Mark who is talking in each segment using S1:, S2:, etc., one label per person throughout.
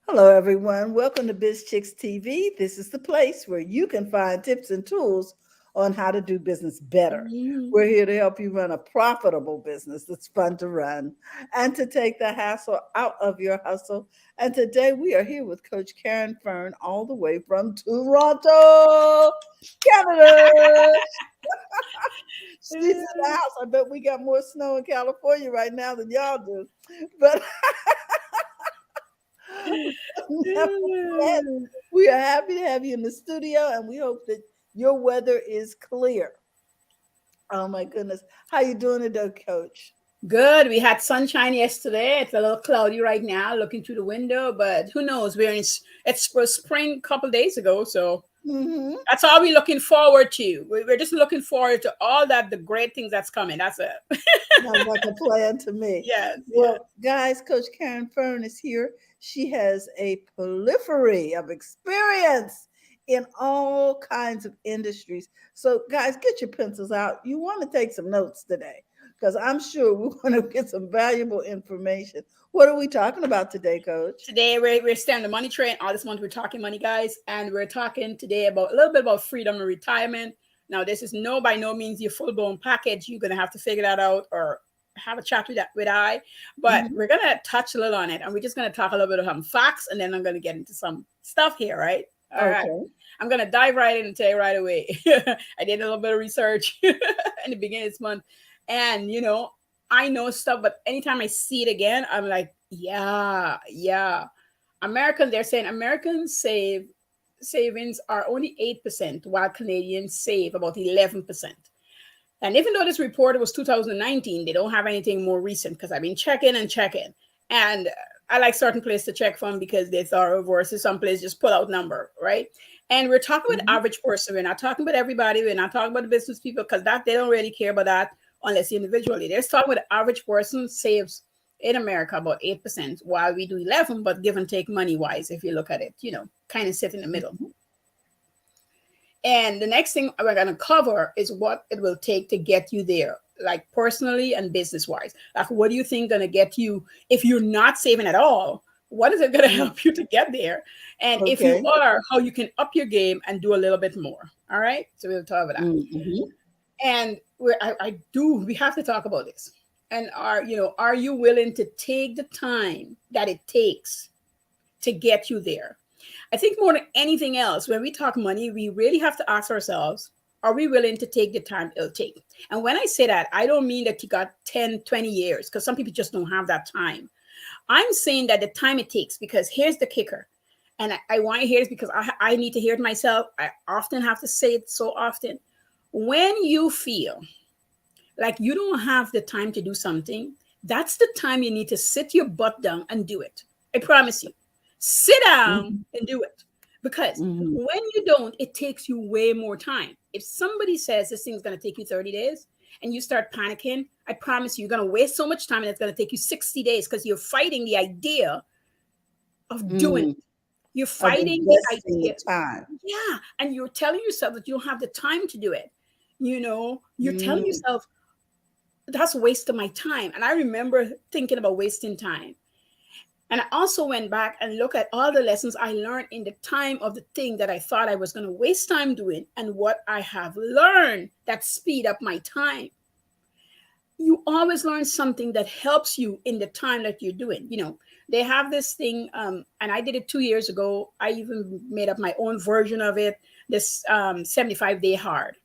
S1: Hello, everyone. Welcome to BizChicks TV. This is the place where you can find tips and tools on how to do business better.
S2: Mm.
S1: We're here to help you run a profitable business that's fun to run and to take the hassle out of your hustle. And today we are here with Coach Caren Fern, all the way from Toronto, Canada. She's in the house. I bet we got more snow in California right now than y'all do. But nevertheless, we are happy to have you in the studio, and we hope that your weather is clear. Oh my goodness, how you doing today, Coach?
S2: Good. We had sunshine yesterday. It's a little cloudy right now, looking through the window, but who knows? It's for spring a couple days ago, so
S1: Mm-hmm.
S2: that's all we're looking forward to. We're just looking forward to all that the great things that's coming. That's it.
S1: Sounds like a plan to me.
S2: Yes, yes.
S1: Well, guys, Coach Caren Fern is here. She has a prolifery of experience in all kinds of industries. So, guys, get your pencils out. You want to take some notes today because I'm sure we're going to get some valuable information. What are we talking about today, Coach?
S2: Today we're staying on the money train. All this month we're talking money, guys, and we're talking today about a little bit about freedom and retirement. Now, this is no by no means your full blown package. You're gonna have to figure that out or have a chat with I. But
S1: Mhm.
S2: we're gonna touch a little on it, and we're just gonna talk a little bit of some facts, and then I'm gonna get into some stuff here, right? All right.
S1: Okay.
S2: I'm gonna dive right in and tell you right away. I did a little bit of research in the beginning of this month, and I know stuff, but anytime I see it again, I'm like, yeah, yeah. Americans, they're saying Americans savings are only 8%, while Canadians save about 11%. And even though this report was 2019, they don't have anything more recent because I've been checking and checking. And I like certain places to check from because they thorough versus some places just pull out number, right? And we're talking about
S1: Mhm.
S2: average person. We're not talking about everybody. We're not talking about the business people because that they don't really care about that unless individually. They're talking about the average person saves in America about 8%, while we do 11, but give and take money wise, if you look at it, kind of sit in the middle.
S1: Mhm.
S2: And the next thing we're going to cover is what it will take to get you there, like personally and business wise. Like, what do you think going to get you if you're not saving at all? What is it going to
S1: Mhm.
S2: help you to get there? And if you
S1: Okay.
S2: are, how you can up your game and do a little bit more. All right. So we'll talk about that.
S1: Mhm.
S2: And we have to talk about this. And are you willing to take the time that it takes to get you there? I think more than anything else, when we talk money, we really have to ask ourselves, are we willing to take the time it'll take? And when I say that, I don't mean that you got 10, 20 years, because some people just don't have that time. I'm saying that the time it takes, because here's the kicker. And I want to hear this because I need to hear it myself. I often have to say it so often. When you feel like you don't have the time to do something, that's the time you need to sit your butt down and do it. I promise you. Sit down
S1: Mhm.
S2: and do it. Because
S1: Mhm.
S2: when you don't, it takes you way more time. If somebody says this thing's going to take you 30 days and you start panicking, I promise you, you're going to waste so much time and it's going to take you 60 days because you're fighting the idea of doing it.
S1: Mm.
S2: You're
S1: Of
S2: fighting the
S1: investing the
S2: idea.
S1: time.
S2: Yeah. And you're telling yourself that you don't have the time to do it. You're telling
S1: Mm.
S2: yourself, that's a waste of my time. And I remember thinking about wasting time. And I also went back and looked at all the lessons I learned in the time of the thing that I thought I was going to waste time doing and what I have learned that speed up my time. You always learn something that helps you in the time that you're doing. They have this thing, and I did it 2 years ago. I even made up my own version of it, this 75-day hard.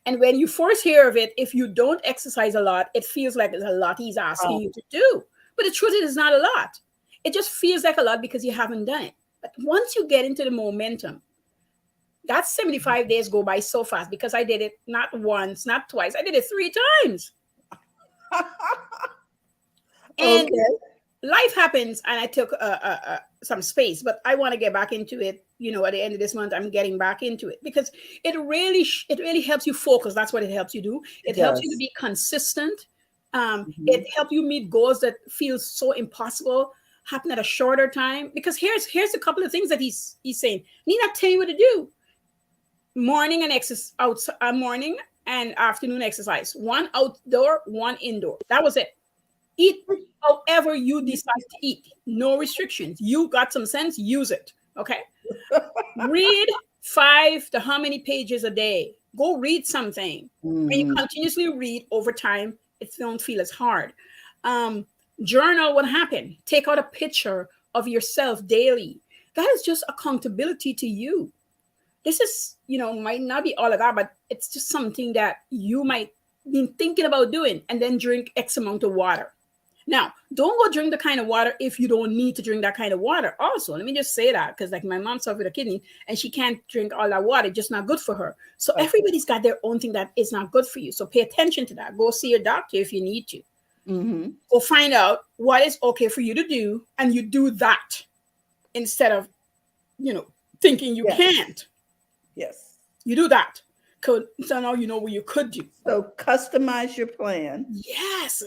S2: And when you first hear of it, if you don't exercise a lot, it feels like it's a lot he's asking
S1: Oh,
S2: you to do. But the truth is, it's not a lot. It just feels like a lot because you haven't done it. But once you get into the momentum, that 75 days go by so fast because I did it not once, not twice. I did it 3 times. And
S1: okay.
S2: life happens and I took some space, but I want to get back into it. At the end of this month, I'm getting back into it because it really helps you focus. That's what it helps you do.
S1: It
S2: It helps you to
S1: does.
S2: be consistent.
S1: Mhm.
S2: It helps you meet goals that feel so impossible happen at a shorter time. Because here's a couple of things that he's saying. Need not tell you what to do. Morning and exercise out morning and afternoon exercise. One outdoor, one indoor. That was it. Eat. however you decide to eat. No restrictions. You got some sense, use it. Okay. Read 5 to how many pages a day? Go read something. When you
S1: Mhm.
S2: continuously read over time, it don't feel as hard. Um, Journal what happened. Take out a picture of yourself daily. That is just accountability to you. This is, might not be all of that, but it's just something that you might be thinking about doing, and then drink X amount of water. Now, don't go drink the kind of water if you don't need to drink that kind of water. Also, let me just say that, because like my mom suffered with a kidney and she can't drink all that water, just not good for her. So
S1: Okay.
S2: everybody's got their own thing that is not good for you. So pay attention to that. Go see your doctor if you need to.
S1: Mm-hmm.
S2: Go find out what is okay for you to do, and you do that instead of, thinking you
S1: Yes.
S2: can't.
S1: Yes.
S2: You do that. So now you know what you could do.
S1: So customize your plan.
S2: Yes.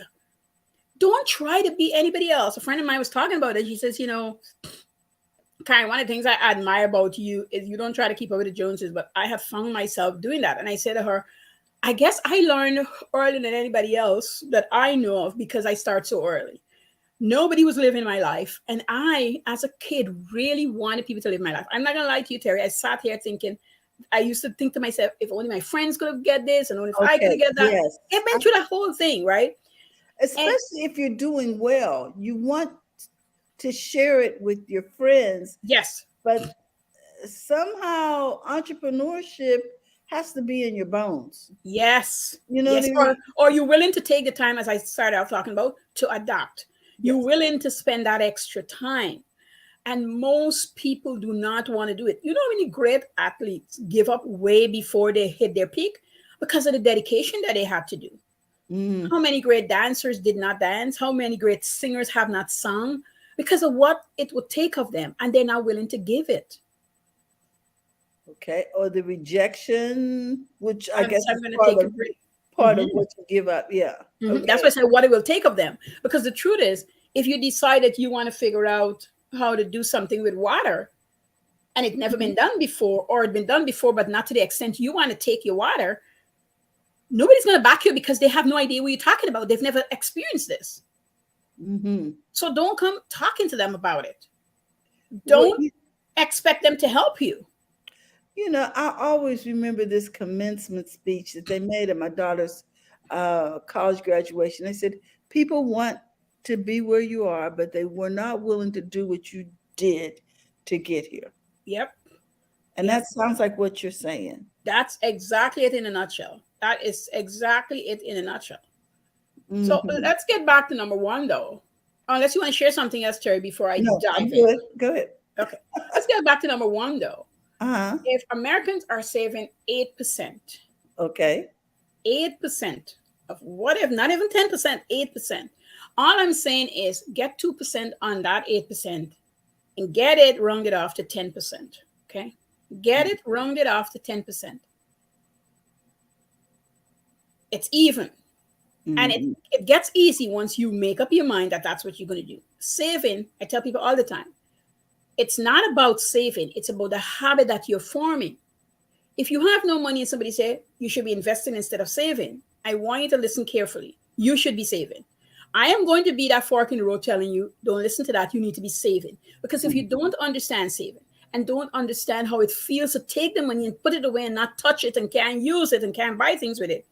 S2: Don't try to be anybody else. A friend of mine was talking about it. She says, Karen, one of the things I admire about you is you don't try to keep up with the Joneses, but I have found myself doing that. And I said to her, I guess I learned earlier than anybody else that I know of because I start so early. Nobody was living my life. And I, as a kid, really wanted people to live my life. I'm not going to lie to you, Terry. I sat here thinking, I used to think to myself, if only my friends could have get this and only if I could
S1: Okay.
S2: have get that.
S1: Yes.
S2: It went through that whole thing, right? And
S1: Especially if you're doing well, you want to share it with your friends,
S2: yes,
S1: but somehow entrepreneurship has to be in your bones.
S2: yes,
S1: You know what
S2: yes.
S1: I
S2: Or
S1: mean?
S2: or you're willing to take the time, as I started out talking about, to adapt. You're
S1: Yes.
S2: willing to spend that extra time. And most people do not want to do it. You know how many great athletes give up way before they hit their peak because of the dedication that they had to do?
S1: Mm.
S2: How many great dancers did not dance? How many great singers have not sung because of what it would take of them, and they're not willing to give it?
S1: Okay. Or the rejection, which I
S2: And
S1: guess
S2: so I'm
S1: is
S2: going to
S1: part
S2: take a
S1: of
S2: break.
S1: part of what you give up. Yeah.
S2: That's
S1: Okay.
S2: why I said what it will take of them. Because the truth is, if you decide that you want to figure out how to do something with water and it's never
S1: Mhm.
S2: been done before, or it's been done before, but not to the extent you want to take your water, nobody's going to back you because they have no idea what you're talking about. They've never experienced this.
S1: Mhm.
S2: So don't come talking to them about it.
S1: Well,
S2: Don't expect them to help you.
S1: I always remember this commencement speech that they made at my daughter's college graduation. They said, people want to be where you are, but they were not willing to do what you did to get here.
S2: Yep.
S1: And
S2: Yep.
S1: that sounds like what you're saying.
S2: That's exactly it in a nutshell. That is exactly it in a nutshell. So
S1: Hmm.
S2: let's get back to number one, though. Unless you want to share something else, Terry, before I
S1: No, I'm
S2: dive in.
S1: good. Go ahead.
S2: Okay. Let's get back to number one, though.
S1: Uh-huh.
S2: If Americans are saving 8%,
S1: Okay.
S2: 8% of what if not even 10%, 8%. All I'm saying is get 2% on that 8% and get it rounded off to 10%. Okay. Get it rounded off to 10%. It's even. And it,
S1: Mm-hmm.
S2: it gets easy once you make up your mind that that's what you're going to do. Saving, I tell people all the time, it's not about saving, it's about the habit that you're forming. If you have no money and somebody say you should be investing instead of saving, I want you to listen carefully. You should be saving. I am going to be that fork in the road telling you, don't listen to that. You need to be saving. Because if you don't understand saving and don't understand how it feels to take the money and put it away and not touch it and can't use it and can't buy things with it,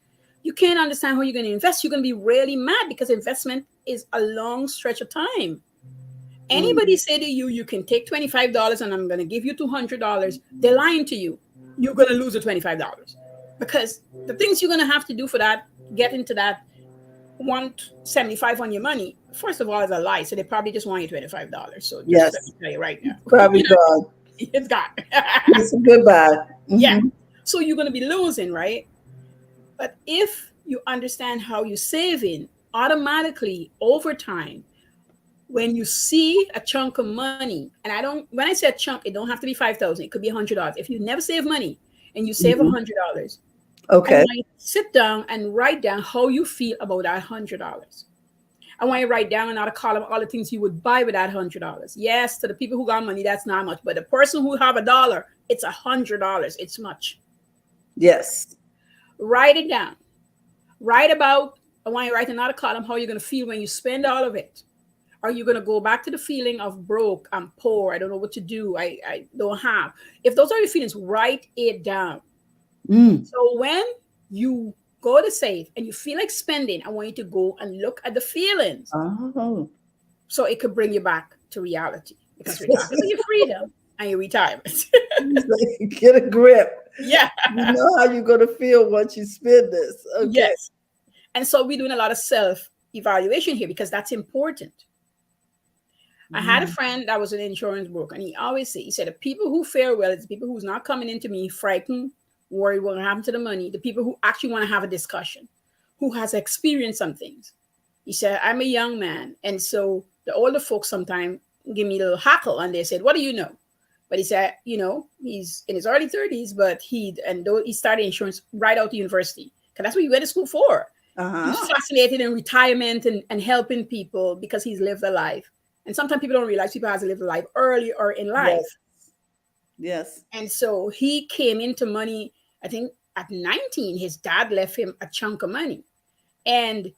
S2: you can't understand how you're going to invest. You're going to be really mad because investment is a long stretch of time. Anybody say to you, you can take $25 and I'm going to give you $200, they're lying to you. You're going to lose the $25 because the things you're going to have to do for that, get into that 175 on your money, first of all, is a lie. So they probably just want you $25. So just let me
S1: Yes.
S2: tell you right now,
S1: Probably gone.
S2: it's gone.
S1: It's a goodbye.
S2: Yeah.
S1: Mm-hmm.
S2: So you're going to be losing, right? But if you understand how you're saving, automatically over time, when you see a chunk of money, and when I say a chunk, it don't have to be 5,000, it could be $100. If you never save money and you save
S1: Mm-hmm.
S2: $100, I
S1: Okay.
S2: want you to sit down and write down how you feel about that $100. I want you to write down in a column all the things you would buy with that $100. Yes, to the people who got money, that's not much, but the person who have $1, it's $100. It's much.
S1: Yes.
S2: Write it down. Write about. I want you to write another column how you're going to feel when you spend all of it. Are you going to go back to the feeling of broke, I'm poor, I don't know what to do, I don't have? If those are your feelings, write it down.
S1: Mm.
S2: So when you go to save and you feel like spending, I want you to go and look at the feelings.
S1: Oh.
S2: So it could bring you back to reality, because we're talking about your freedom and your retirement.
S1: Get a grip.
S2: Yeah.
S1: You know how you're going to feel once you spend this. Okay.
S2: Yes. And so we're doing a lot of self evaluation here because that's important. I had a
S1: Mm.
S2: friend that was an insurance broker, and he always said, he said, the people who fare well is the people who's not coming into me frightened, worried what will happen to the money, the people who actually want to have a discussion, who has experienced some things. He said, I'm a young man. And so the older folks sometimes give me a little hackle, and they said, what do you know? But he said, he's in his early 30s, but he started insurance right out of university, because that's what he went to school for. He's fascinated in retirement and helping people because he's lived a life. And sometimes people don't realize people have to live a life early or in life.
S1: Yes.
S2: And so he came into money, I think at 19, his dad left him a chunk of money. And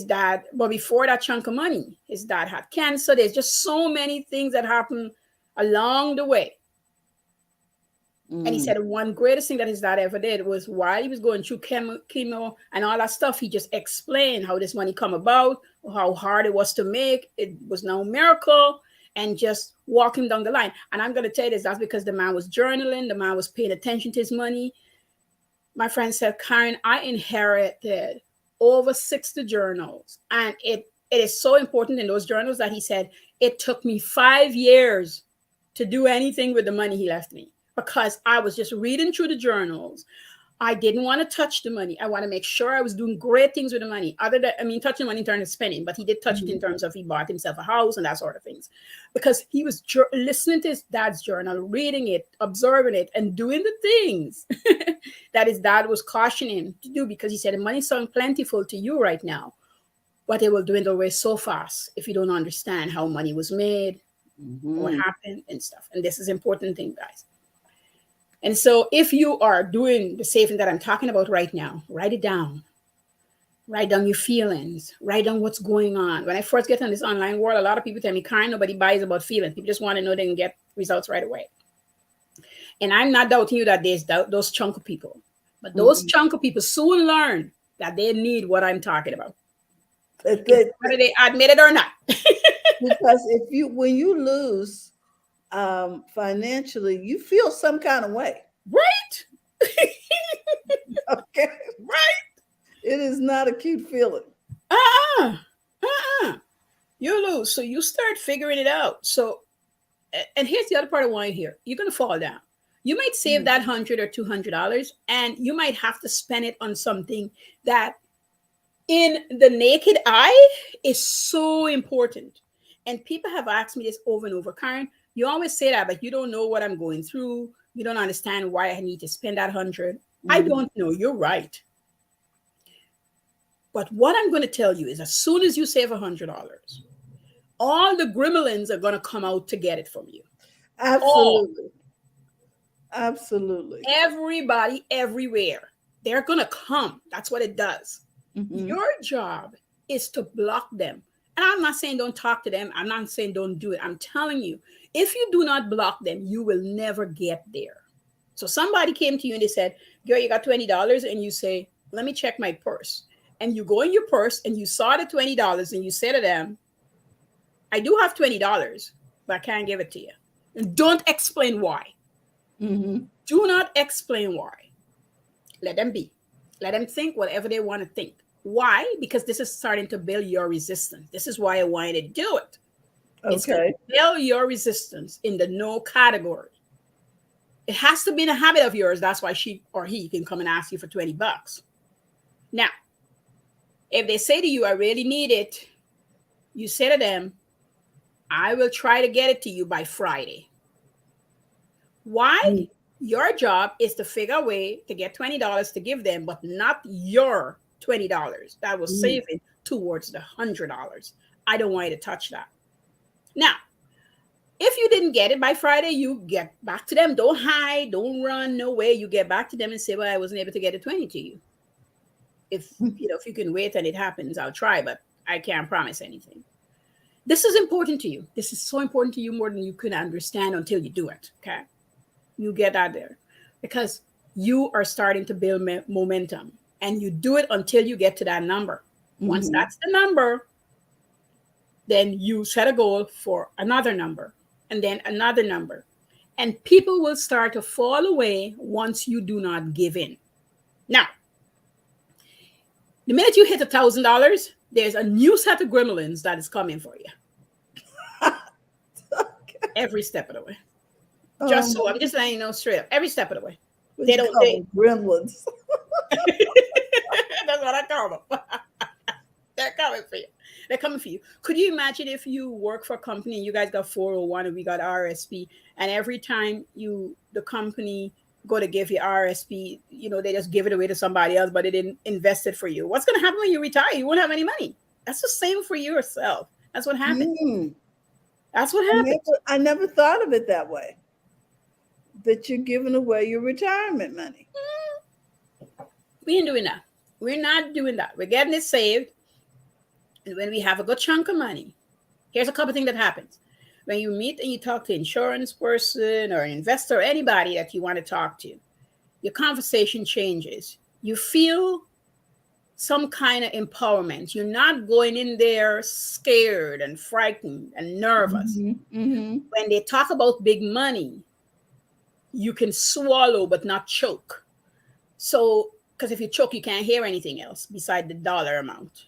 S2: but before that chunk of money, his dad had cancer. There's just so many things that happened along the way. And he said one greatest thing that his dad ever did was, while he was going through chemo and all that stuff, he just explained how this money come about, how hard it was to make. It was no miracle, and just walking down the line. And I'm going to tell you this, that's because the man was journaling. The man was paying attention to his money. My friend said, Caren, I inherited over 60 journals. And it is so important in those journals that he said, it took me 5 years to do anything with the money he left me, because I was just reading through the journals. I didn't want to touch the money. I want to make sure I was doing great things with the money. Touching money in terms of spending, but he did touch it in terms of he bought himself a house and that sort of things, because he was listening to his dad's journal, reading it, observing it, and doing the things that his dad was cautioning him to do, because he said, the money sounds plentiful to you right now, but it will dwindle away so fast if you don't understand how money was made, what happened and stuff. And this is an important thing, guys. And so if you are doing the saving that I'm talking about right now, write it down. Write down your feelings. Write down what's going on. When I first get on this online world, a lot of people tell me, Karen, nobody buys about feelings. People just want to know they can get results right away. And I'm not doubting you that there's those chunk of people. But those chunk of people soon learn that they need what I'm talking about. Whether they admit it or not.
S1: Because when you lose financially, you feel some kind of way.
S2: Right?
S1: Okay.
S2: Right?
S1: It is not a cute feeling.
S2: You lose. So you start figuring it out. So, and here's the other part I want to hear. You're going to fall down. You might save that $100 or $200, and you might have to spend it on something that in the naked eye is so important. And people have asked me this over and over. Karen, you always say that, but you don't know what I'm going through. You don't understand why I need to spend that 100. I don't know. You're right. But what I'm going to tell you is, as soon as you save $100, all the gremlins are going to come out to get it from you.
S1: Absolutely. Absolutely.
S2: Everybody, everywhere. They're going to come. That's what it does. Your job is to block them. And I'm not saying don't talk to them. I'm not saying don't do it. I'm telling you, if you do not block them, you will never get there. So somebody came to you and they said, girl, you got $20. And you say, let me check my purse. And you go in your purse and you saw the $20 and you say to them, I do have $20, but I can't give it to you. And don't explain why. Do not explain why. Let them be. Let them think whatever they want to think. Why? Because this is starting to build your resistance. This is why I wanted to do it. It's to build your resistance in the no category. It has to be a habit of yours. That's why she or he can come and ask you for $20. Now, if they say to you, I really need it, you say to them, I will try to get it to you by Friday. Why? Your job is to figure a way to get $20 to give them, but not your $20 that was saving towards the $100. I don't want you to touch that. Now, if you didn't get it by Friday, you get back to them. Don't hide, don't run, no way. You get back to them and say, well, I wasn't able to get the 20 to you. If you can wait and it happens, I'll try, but I can't promise anything. This is important to you. This is so important to you more than you can understand until you do it. Okay. You get out there because you are starting to build momentum, and you do it until you get to that number. Once
S1: Mm-hmm.
S2: that's the number, then you set a goal for another number and then another number. And people will start to fall away once you do not give in. Now, the minute you hit $1,000, there's a new set of gremlins that is coming for you every step of the way. Just so I'm just letting you know straight up, every step of the way.
S1: They don't. They gremlins.
S2: That's what I call them. They're coming for you. They're coming for you. Could you imagine if you work for a company and you guys got 401 and we got RSP, and every time the company go to give you RSP, they just give it away to somebody else, but they didn't invest it for you. What's going to happen when you retire? You won't have any money. That's the same for yourself. That's what happens. That's what happens.
S1: I never thought of it that way. That you're giving away your retirement money.
S2: We ain't doing that. We're not doing that. We're getting it saved. And when we have a good chunk of money, here's a couple things that happens. When you meet and you talk to an insurance person or an investor or anybody that you want to talk to, your conversation changes. You feel some kind of empowerment. You're not going in there scared and frightened and nervous. When they talk about big money, you can swallow but not choke. So, because if you choke, you can't hear anything else beside the dollar amount.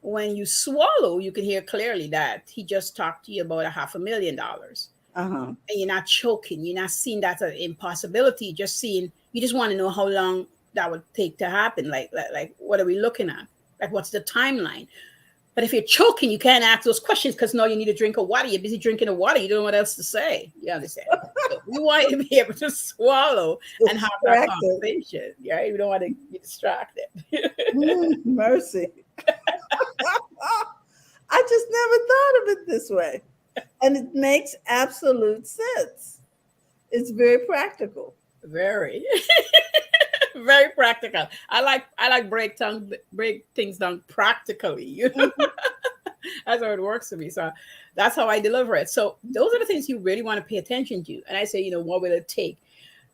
S2: When you swallow, you can hear clearly that he just talked to you about $500,000. And you're not choking. You're not seeing that as an impossibility. You just want to know how long that would take to happen. Like, what are we looking at? Like, what's the timeline? But if you're choking, you can't ask those questions because now you need a drink of water. You're busy drinking the water. You don't know what else to say. You understand? So we want you to be able to swallow and have that conversation. Right? We don't want to be distracted.
S1: Mercy. I just never thought of it this way. And it makes absolute sense. It's very practical.
S2: Very. Very practical. I like break things down practically. That's how it works for me. So that's how I deliver it. So those are the things you really want to pay attention to. And I say, what will it take?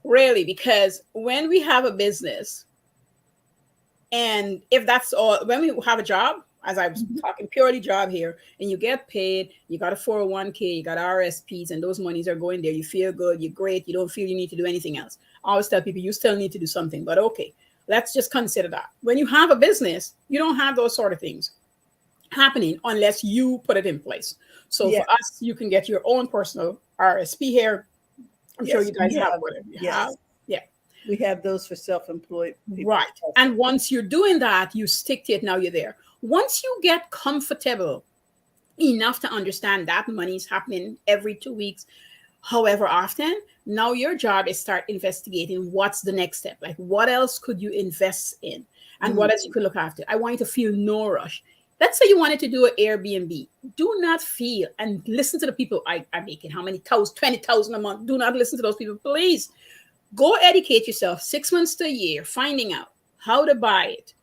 S2: Really, because when we have a business, and if that's all, when we have a job, as I was talking purely job here, and you get paid, you got a 401k, you got RSPs, and those monies are going there. You feel good, you're great, you don't feel you need to do anything else. I always tell people you still need to do something, but okay, let's just consider that. When you have a business, you don't have those sort of things happening unless you put it in place. So for us, you can get your own personal RSP here. I'm sure you guys have whatever you have. Yeah.
S1: We have those for self-employed people.
S2: Right. And once you're doing that, you stick to it. Now you're there. Once you get comfortable enough to understand that money is happening every 2 weeks, however often, now your job is start investigating what's the next step. Like, what else could you invest in? And what else you could look after? I want you to feel no rush. Let's say you wanted to do an Airbnb. Do not feel and listen to the people I'm making. How many thousand, 20,000 a month? Do not listen to those people, please. Go educate yourself 6 months to a year, finding out how to buy it,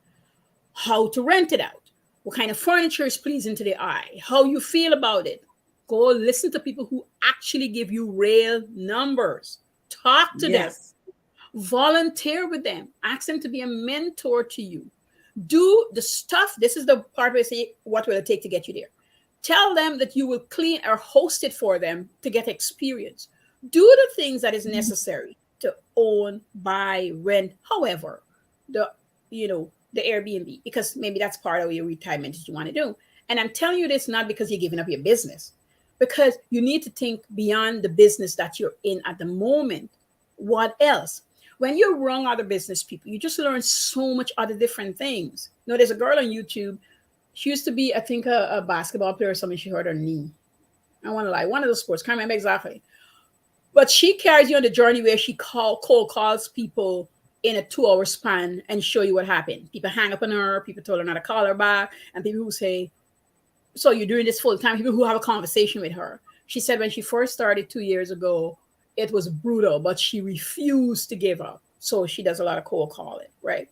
S2: how to rent it out, what kind of furniture is pleasing to the eye, how you feel about it. Go listen to people who actually give you real numbers. Talk to them. Volunteer with them. Ask them to be a mentor to you. Do the stuff. This is the part where I say, what will it take to get you there? Tell them that you will clean or host it for them to get experience. Do the things that is necessary to own, buy, rent, however, the Airbnb, because maybe that's part of your retirement that you want to do. And I'm telling you this not because you're giving up your business, because you need to think beyond the business that you're in at the moment. What else? When you're around other business people, you just learn so much other different things. There's a girl on YouTube. She used to be, I think, a basketball player or something. She hurt her knee. I want to lie. One of those sports. Can't remember exactly. But she carries you on the journey where she cold calls people in a 2-hour span and show you what happened. People hang up on her. People told her not to call her back. And people who say, so you're doing this full time. People who have a conversation with her. She said when she first started 2 years ago, it was brutal, but she refused to give up. So she does a lot of cold calling, right?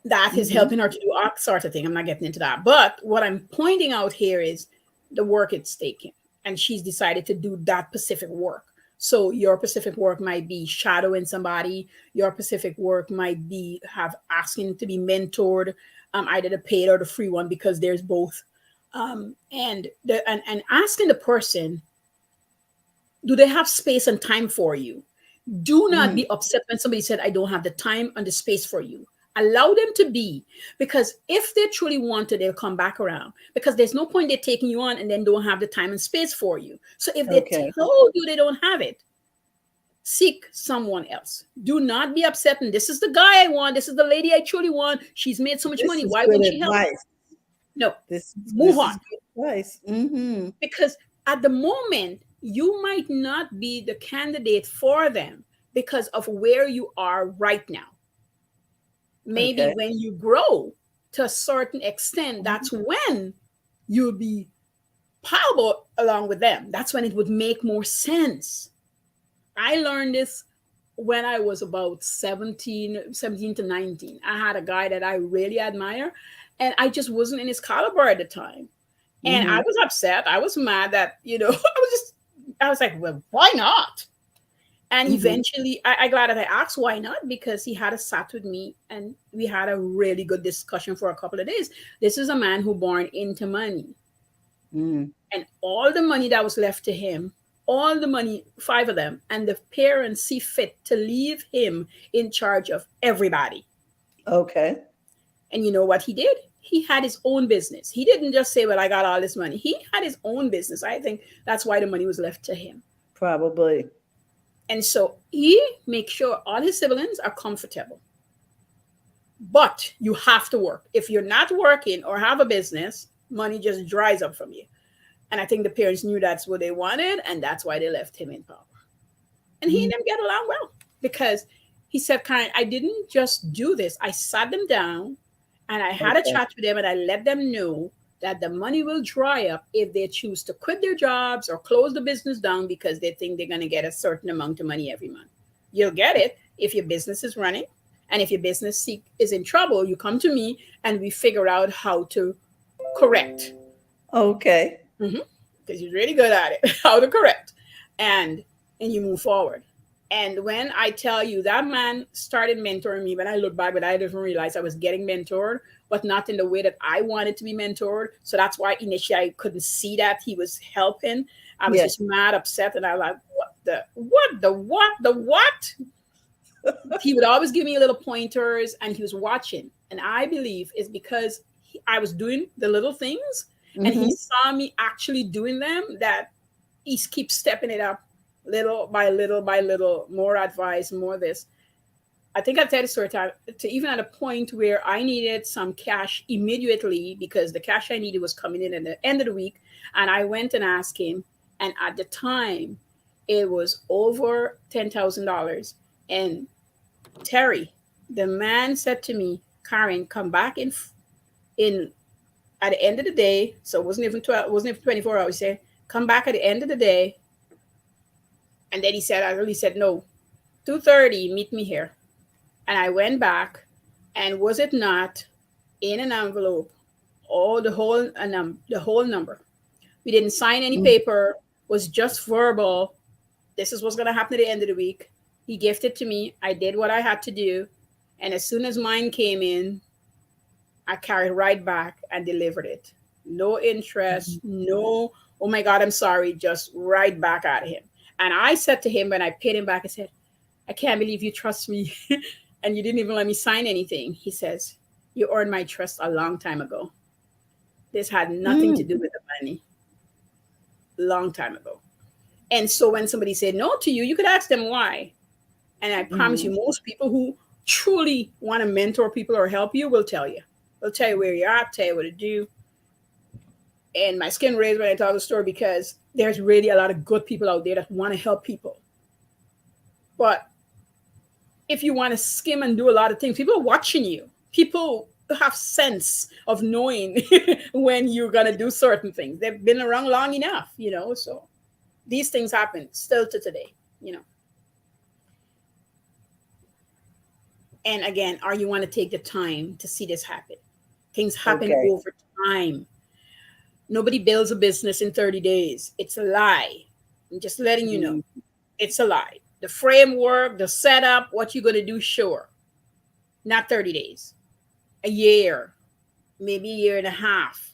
S2: That is helping her to do all sorts of things. I'm not getting into that. But what I'm pointing out here is the work it's taking. And she's decided to do that specific work. So your specific work might be shadowing somebody. Your specific work might be have asking to be mentored, either the paid or the free one, because there's both. And asking the person, do they have space and time for you? Do not
S1: Mm.
S2: be upset when somebody said, I don't have the time and the space for you. Allow them to be, because if they truly want to, they'll come back around. Because there's no point they're taking you on and then don't have the time and space for you. So if they
S1: Okay.
S2: told you they don't have it, seek someone else. Do not be upset. And this is the guy I want. This is the lady I truly want. She's made so much
S1: This
S2: money.
S1: is
S2: Why
S1: good
S2: won't she help me?
S1: advice.
S2: No, move
S1: This
S2: on.
S1: is good advice. Mm-hmm.
S2: Because at the moment, you might not be the candidate for them because of where you are right now. Maybe
S1: Okay.
S2: when you grow to a certain extent, that's when you'll be powerful along with them. That's when it would make more sense. I learned this when I was about 17 to 19. I had a guy that I really admire, and I just wasn't in his caliber at the time. And I
S1: Mm-hmm.
S2: was upset. I was mad that, I was like, well, why not? And
S1: Mm-hmm.
S2: eventually, I glad that I asked why not, because he had a sat with me and we had a really good discussion for a couple of days. This is a man who born into money,
S1: Mm.
S2: and all the money that was left to him, all the money, five of them, and the parents see fit to leave him in charge of everybody.
S1: Okay.
S2: And you know what he did? He had his own business. He didn't just say, well, I got all this money. He had his own business. I think that's why the money was left to him.
S1: Probably.
S2: And so he makes sure all his siblings are comfortable. But you have to work. If you're not working or have a business, money just dries up from you. And I think the parents knew that's what they wanted, and that's why they left him in power. And he and them get along well, because he said, Karen, I didn't just do this. I sat them down and I had a
S1: Okay.
S2: chat with them, and I let them know that the money will dry up if they choose to quit their jobs or close the business down because they think they're going to get a certain amount of money every month. You'll get it if your business is running. And if your business is in trouble, you come to me and we figure out how to correct.
S1: Okay.
S2: Because you're really good at it, how to correct. And you move forward. And when I tell you that man started mentoring me, when I look back, but I didn't realize I was getting mentored, but not in the way that I wanted to be mentored. So that's why initially I couldn't see that he was helping. I was
S1: Yeah.
S2: just mad, upset, and I was like, what? He would always give me little pointers, and he was watching. And I believe it's because I was doing the little things, and he
S1: Mm-hmm.
S2: saw me actually doing them, that he keeps stepping it up little by little by little, more advice, more this. I think I tell the story to even at a point where I needed some cash immediately because the cash I needed was coming in at the end of the week. And I went and asked him. And at the time, it was over $10,000. And Terry, the man said to me, Karen, come back in at the end of the day. So it wasn't even 12, it wasn't even 24 hours. He said, come back at the end of the day. And then he said, I really said, no, 2:30, meet me here. And I went back, and was it not in an envelope, all the whole number. We didn't sign any paper, was just verbal. This is what's gonna happen at the end of the week. He gifted to me. I did what I had to do. And as soon as mine came in, I carried right back and delivered it. No interest, no, oh my God, I'm sorry, just right back at him. And I said to him when I paid him back, I said, I can't believe you trust me and you didn't even let me sign anything. He says, you earned my trust a long time ago. This had nothing to do
S1: Mm.
S2: with the money, long time ago. And so when somebody said no to you, you could ask them why. And I promise
S1: Mm-hmm.
S2: you, most people who truly want to mentor people or help you will tell you. They'll tell you where you're at, tell you what to do. And my skin raised when I tell the story, because there's really a lot of good people out there that want to help people. But if you want to skim and do a lot of things, people are watching you. People have sense of knowing when you're going to do certain things. They've been around long enough. So these things happen still to today. And again, are you want to take the time to see this happen? Things happen
S1: Okay.
S2: over time. Nobody builds a business in 30 days. It's a lie. I'm just letting you know.
S1: Mm.
S2: It's a lie. The framework, the setup, what you're going to do, sure. Not 30 days. A year, maybe a year and a half.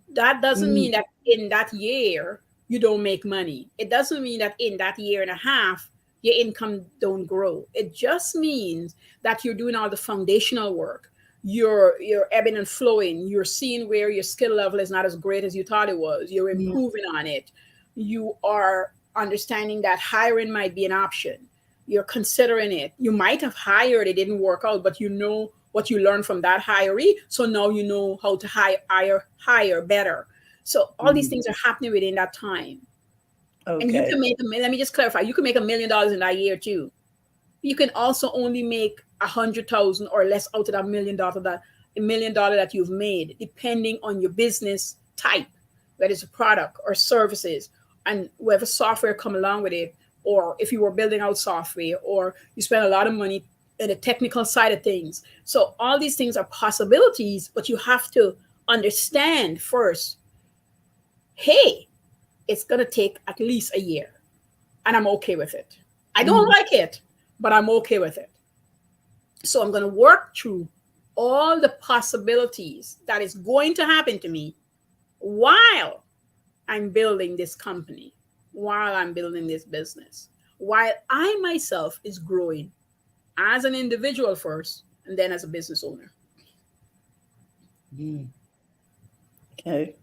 S2: That doesn't
S1: Mm.
S2: mean that in that year you don't make money. It doesn't mean that in that year and a half your income don't grow. It just means that you're doing all the foundational work. You're ebbing and flowing. You're seeing where your skill level is not as great as you thought it was. You're
S1: Mm.
S2: improving on it. You are understanding that hiring might be an option. You're considering it. You might have hired, it didn't work out, but you know what you learned from that hiree. So now you know how to hire better. So all these
S1: Mm.
S2: things are happening within that time. And you can
S1: Okay.
S2: make let me just clarify, you can make $1 million in that year too. You can also only make 100,000 or less out of that $1 million, that $1 million that you've made, depending on your business type, whether it's a product or services, and whether software come along with it, or if you were building out software, or you spend a lot of money in the technical side of things. So all these things are possibilities, but you have to understand first, hey, it's going to take at least a year, and I'm okay with it. I don't
S1: Mm.
S2: like it, but I'm okay with it. So I'm going to work through all the possibilities that is going to happen to me while I'm building this company, while I'm building this business, while I myself is growing as an individual first and then as a business owner.
S1: Mm. Okay.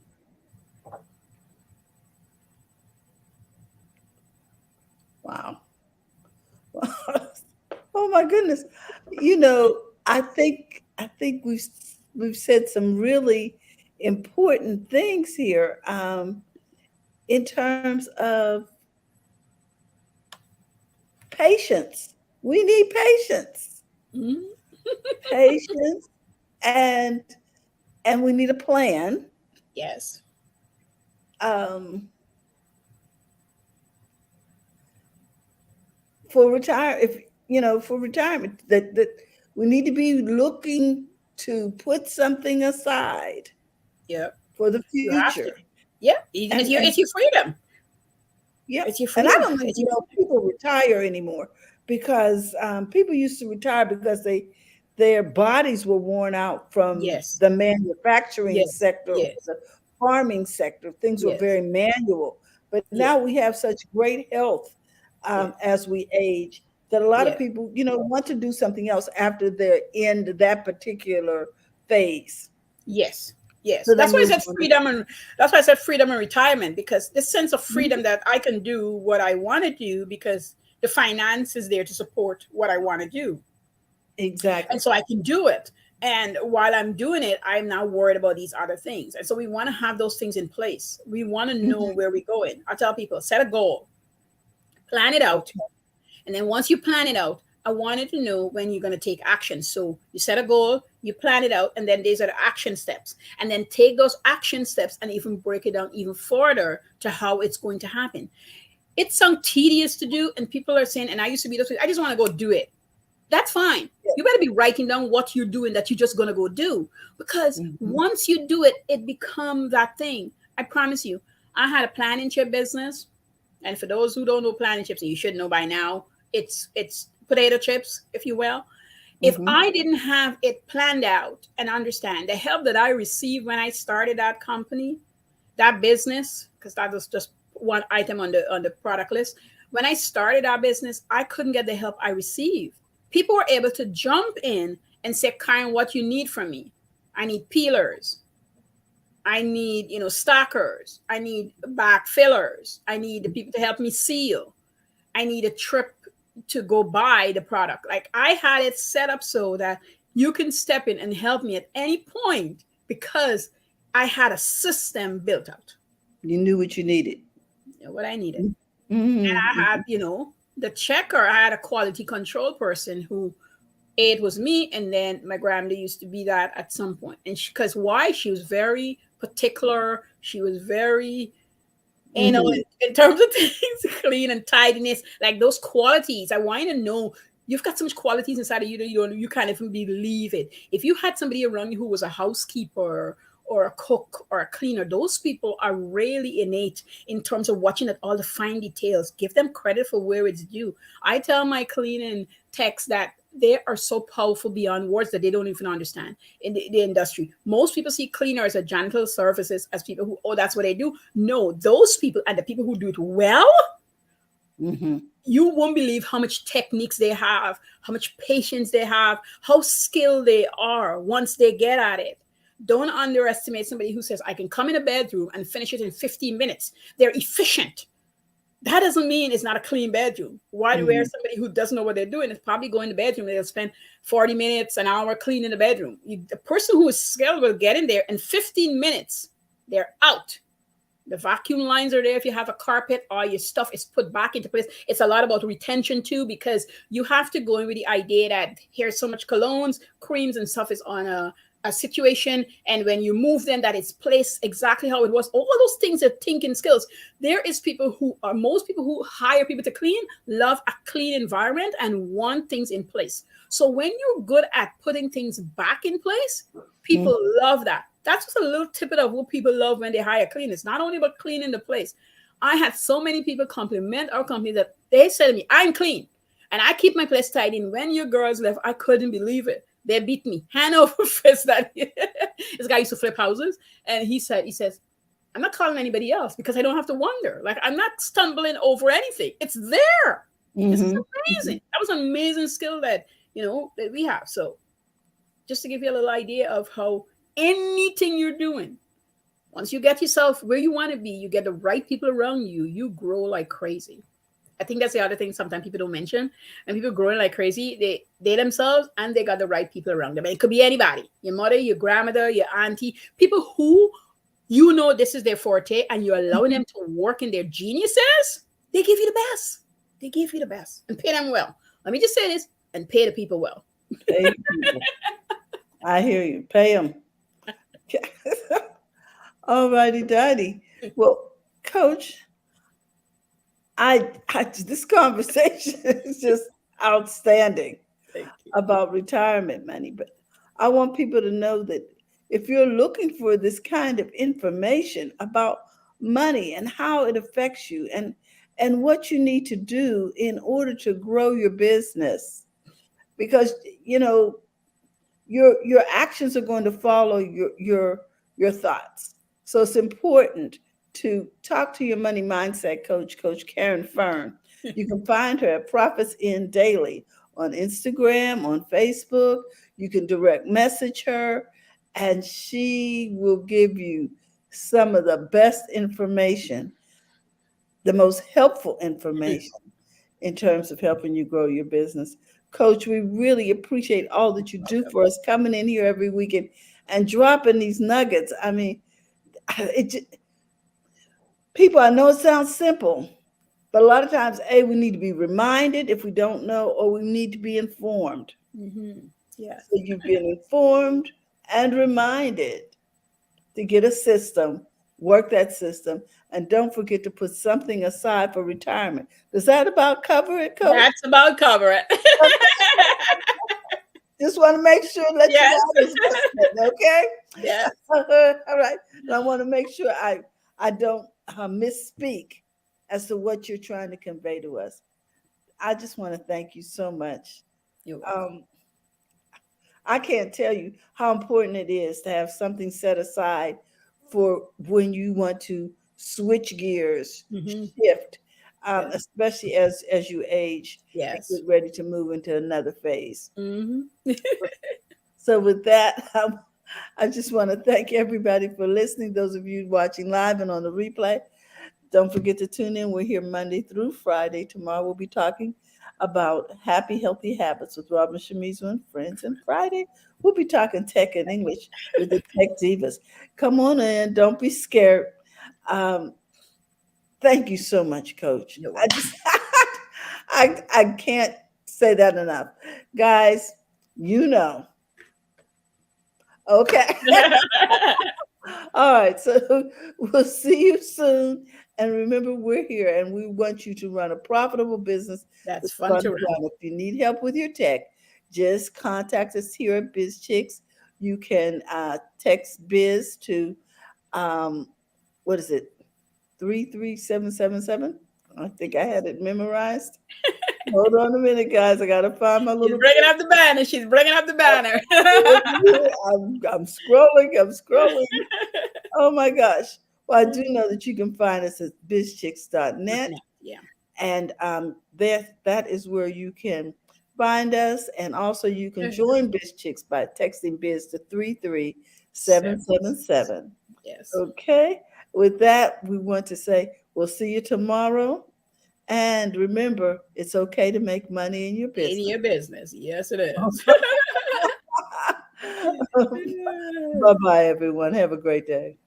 S1: Wow. Oh my goodness. I think we've said some really important things here, in terms of patience. We need patience,
S2: Mhm.
S1: patience, and we need a plan,
S2: Yes.
S1: um, for retire. If for retirement, that we need to be looking to put something aside
S2: Yeah.
S1: for the
S2: You have to.
S1: future.
S2: Yeah.
S1: And
S2: It's your freedom.
S1: Yep.
S2: It's your
S1: And I
S2: freedom.
S1: don't even
S2: It's your
S1: know if people retire anymore, because people used to retire because their bodies were worn out from
S2: yes.
S1: the manufacturing
S2: Yes.
S1: sector or
S2: Yes.
S1: the farming sector. Things were
S2: Yes.
S1: very manual. But
S2: Yeah.
S1: now we have such great health,
S2: Yeah.
S1: as we age, that a lot of
S2: Yeah.
S1: people, want to do something else after they end that particular phase.
S2: Yes. Yes.
S1: So they
S2: That's why I
S1: move
S2: said
S1: on.
S2: freedom, and that's why I said freedom and retirement, because this sense of freedom
S1: Mhm.
S2: that I can do what I want to do because the finance is there to support what I want to do. And
S1: Exactly.
S2: so I can do it. And while I'm doing it, I'm not worried about these other things. And so we want to have those things in place. We want to know
S1: Mhm.
S2: where we're going. I tell people, set a goal, plan it out.
S1: Okay.
S2: And then once you plan it out, I wanted to know when you're going to take action. So you set a goal, you plan it out, and then these are the action steps. And then take those action steps and even break it down even further to how it's going to happen. It sounds tedious to do, and people are saying, and I used to be those people, I just want to go do it. That's fine.
S1: Yeah.
S2: You better be writing down what you're doing that you're just going to go do. Because
S1: Mhm.
S2: once you do it, it becomes that thing. I promise you, I had a planning chip business. And for those who don't know planning chips, and you should know by now, it's potato chips, if you will. If
S1: Mhm.
S2: I didn't have it planned out and understand the help that I received when I started that company, that business, because that was just one item on the product list. When I started our business, I couldn't get the help I received. People were able to jump in and say, Karen, what you need from me? I need peelers. I need, stackers. I need back fillers. I need the people to help me seal. I need a trip to go buy the product. Like I had it set up so that you can step in and help me at any point because I had a system built out.
S1: You knew what you needed.
S2: You know, what I needed.
S1: Mhm.
S2: I had, the checker. I had a quality control person who it was me, and then my grandmother used to be that at some point. And because why? She was very particular. She was very,
S1: Mhm.
S2: in terms of things, clean and tidiness, like those qualities. I want you to know you've got so much qualities inside of you that you can't even believe it. If you had somebody around you who was a housekeeper or a cook or a cleaner, those people are really innate in terms of watching at all the fine details. Give them credit for where it's due. I tell my cleaning techs that they are so powerful beyond words that they don't even understand in the industry. Most people see cleaners or janitorial services as people who, oh, that's what they do. No, those people and the people who do it well,
S1: Mm-hmm.
S2: you won't believe how much techniques they have, how much patience they have, how skilled they are once they get at it. Don't underestimate somebody who says, I can come in a bedroom and finish it in 15 minutes. They're efficient. That doesn't mean it's not a clean bedroom. Why? Where
S1: Mm-hmm.
S2: somebody who doesn't know what they're doing is probably going to the bedroom. They'll spend 40 minutes, an hour cleaning the bedroom. The person who is skilled will get in there in 15 minutes. They're out. The vacuum lines are there. If you have a carpet, all your stuff is put back into place. It's a lot about retention too, because you have to go in with the idea that here's so much colognes, creams, and stuff is on a situation, and when you move them, that it's placed exactly how it was. All those things are thinking skills. There is people who are, most people who hire people to clean love a clean environment and want things in place. So when you're good at putting things back in place, people love that. That's just a little tidbit of what people love when they hire cleaners. It's not only about cleaning the place. I had so many people compliment our company that they said to me, I'm clean and I keep my place tidy. And when your girls left, I couldn't believe it. They beat me hand over fist. That this guy used to flip houses, and he says, I'm not calling anybody else because I don't have to wonder. Like, I'm not stumbling over anything. It's there. This is
S1: Mm-hmm.
S2: amazing. That was an amazing skill that that we have. So just to give you a little idea of how anything you're doing, once you get yourself where you want to be, you get the right people around you, you grow like crazy. I think that's the other thing sometimes people don't mention. And people growing like crazy, they themselves and they got the right people around them. And it could be anybody, your mother, your grandmother, your auntie, people who this is their forte, and you're allowing them to work in their geniuses. They give you the best. They give you the best and pay them well. Let me just say this, and pay the people well.
S1: Pay people. I hear you. Pay them. All righty, daddy. Well, Coach, this conversation is just outstanding
S2: Thank you.
S1: about retirement money. But I want people to know that if you're looking for this kind of information about money and how it affects you and what you need to do in order to grow your business, because your actions are going to follow your thoughts. So it's important to talk to your money mindset coach, Coach Caren Fern. You can find her at Profits In Daily on Instagram, on Facebook. You can direct message her, and she will give you some of the best information, the most helpful information in terms of helping you grow your business. Coach, we really appreciate all that you do for us, coming in here every week and dropping these nuggets. I mean, people, I know it sounds simple, but a lot of times, we need to be reminded if we don't know, or we need to be informed.
S2: Mm-hmm. Yes.
S1: So you've been informed and reminded to get a system, work that system, and don't forget to put something aside for retirement. Does that about cover it, Coach?
S2: That's about cover it.
S1: Just want to make sure, let you
S2: Yes.
S1: know I was listening, okay?
S2: Yes.
S1: All right. And I want to make sure I don't misspeak as to what you're trying to convey to us. I just want to thank you so much.
S2: You're welcome.
S1: I can't tell you how important it is to have something set aside for when you want to switch gears,
S2: Mm-hmm.
S1: shift,
S2: Yes.
S1: especially as you age and
S2: Yes.
S1: get ready to move into another phase.
S2: Mm-hmm.
S1: So with that, I just want to thank everybody for listening. Those of you watching live and on the replay, don't forget to tune in. We're here Monday through Friday. Tomorrow we'll be talking about happy, healthy habits with Robin Shamizu and friends. And Friday we'll be talking tech and English with the Tech Divas. Come on in. Don't be scared. Um, Thank you so much, Coach.
S2: You're
S1: I
S2: welcome.
S1: just I can't say that enough. Guys, you know. Okay. All right. So we'll see you soon. And remember, we're here and we want you to run a profitable business
S2: That's
S1: that's
S2: fun
S1: fun
S2: to
S1: to
S2: run.
S1: run. If you need help with your tech, just contact us here at BizChicks. you can text biz to what is it, 33777. I think I had it memorized. Hold on a minute, guys. I gotta find my
S2: She's
S1: little.
S2: bringing up the banner. She's bringing up the banner.
S1: I'm scrolling. I'm scrolling. Oh my gosh. Well, I do know that you can find us at bizchicks.net.
S2: Yeah.
S1: And that is where you can find us. And also you can join BizChicks by texting biz to 33777.
S2: Yes.
S1: Okay. With that, we want to say we'll see you tomorrow. And remember, it's okay to make money in your business.
S2: In your business. Yes, it is.
S1: Bye-bye, everyone. Have a great day.